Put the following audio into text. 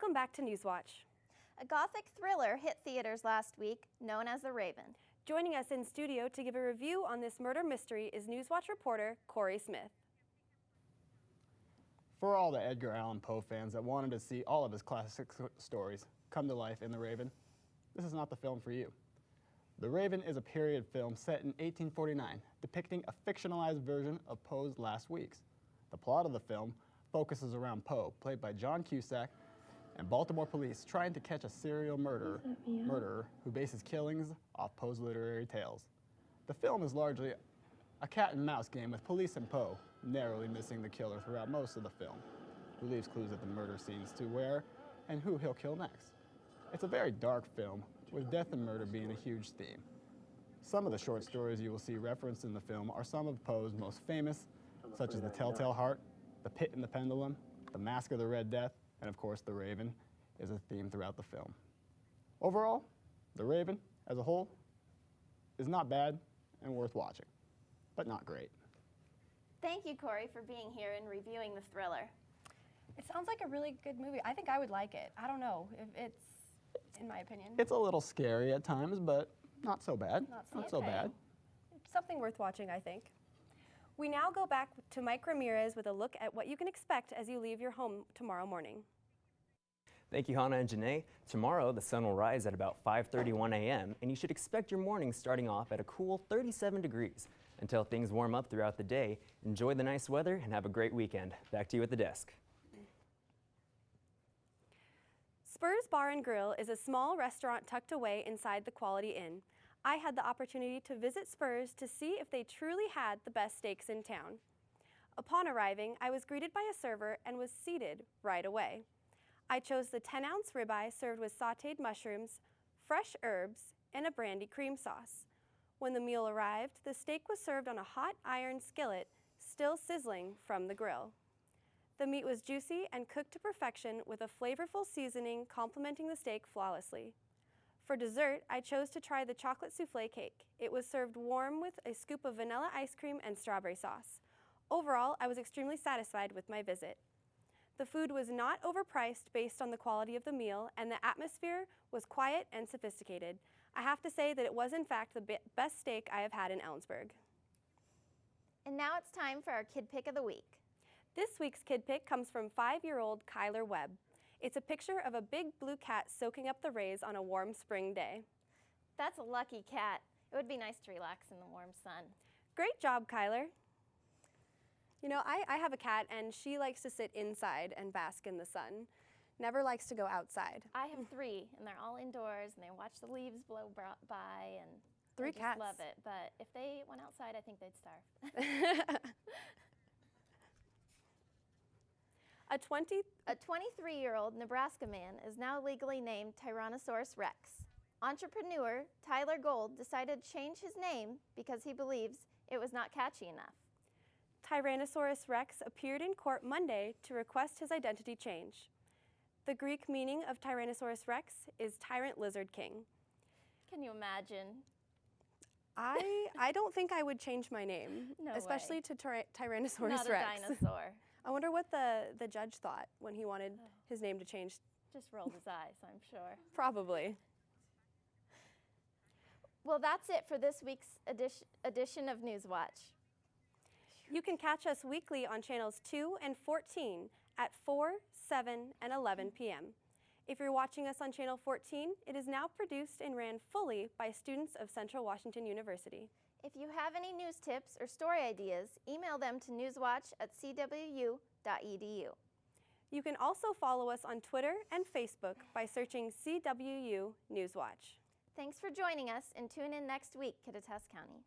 Welcome back to Newswatch. A gothic thriller hit theaters last week, known as The Raven. Joining us in studio to give a review on this murder mystery is Newswatch reporter Corey Smith. For all the Edgar Allan Poe fans that wanted to see all of his classic stories come to life in The Raven, this is not the film for you. The Raven is a period film set in 1849, depicting a fictionalized version of Poe's Last Weeks. The plot of the film focuses around Poe, played by John Cusack, and Baltimore police trying to catch a serial murderer who bases killings off Poe's literary tales. The film is largely a cat and mouse game, with police and Poe narrowly missing the killer throughout most of the film, who leaves clues at the murder scenes to where and who he'll kill next. It's a very dark film, with death and murder being a huge theme. Some of the short stories you will see referenced in the film are some of Poe's most famous, such as The Telltale Heart, The Pit and the Pendulum, The Mask of the Red Death, and of course, The Raven is a theme throughout the film. Overall, The Raven, as a whole, is not bad and worth watching, but not great. Thank you, Corey, for being here and reviewing the thriller. It sounds like a really good movie. I think I would like it. I don't know if it's, in my opinion. It's a little scary at times, but not so bad. Not so bad. Something worth watching, I think. We now go back to Mike Ramirez with a look at what you can expect as you leave your home tomorrow morning. Thank you, Hannah and Janae. Tomorrow, the sun will rise at about 5:31 a.m., and you should expect your morning starting off at a cool 37 degrees. Until things warm up throughout the day, enjoy the nice weather and have a great weekend. Back to you at the desk. Spurs Bar and Grill is a small restaurant tucked away inside the Quality Inn. I had the opportunity to visit Spurs to see if they truly had the best steaks in town. Upon arriving, I was greeted by a server and was seated right away. I chose the 10-ounce ribeye served with sautéed mushrooms, fresh herbs, and a brandy cream sauce. When the meal arrived, the steak was served on a hot iron skillet, still sizzling from the grill. The meat was juicy and cooked to perfection with a flavorful seasoning complementing the steak flawlessly. For dessert, I chose to try the chocolate souffle cake. It was served warm with a scoop of vanilla ice cream and strawberry sauce. Overall, I was extremely satisfied with my visit. The food was not overpriced based on the quality of the meal, and the atmosphere was quiet and sophisticated. I have to say that it was in fact the best steak I have had in Ellensburg. And now it's time for our Kid Pick of the Week. This week's Kid Pick comes from 5-year-old Kyler Webb. It's a picture of a big blue cat soaking up the rays on a warm spring day. That's a lucky cat. It would be nice to relax in the warm sun. Great job, Kyler. You know, I have a cat and she likes to sit inside and bask in the sun. Never likes to go outside. I have 3 and they're all indoors and they watch the leaves blow by and 3 they cats. just love it. But if they went outside, I think they'd starve. A 23-year-old Nebraska man is now legally named Tyrannosaurus Rex. Entrepreneur Tyler Gold decided to change his name because he believes it was not catchy enough. Tyrannosaurus Rex appeared in court Monday to request his identity change. The Greek meaning of Tyrannosaurus Rex is Tyrant Lizard King. Can you imagine? I don't think I would change my name, No especially way. to Tyrannosaurus Not Rex. a dinosaur. I wonder what the judge thought when he wanted his name to change. Just rolled his eyes, I'm sure. Probably. Well, that's it for this week's edition of Newswatch. You can catch us weekly on channels 2 and 14 at 4, 7, and 11 p.m. If you're watching us on channel 14, it is now produced and ran fully by students of Central Washington University. If you have any news tips or story ideas, email them to newswatch@cwu.edu. You can also follow us on Twitter and Facebook by searching CWU Newswatch. Thanks for joining us and tune in next week, Kittitas County.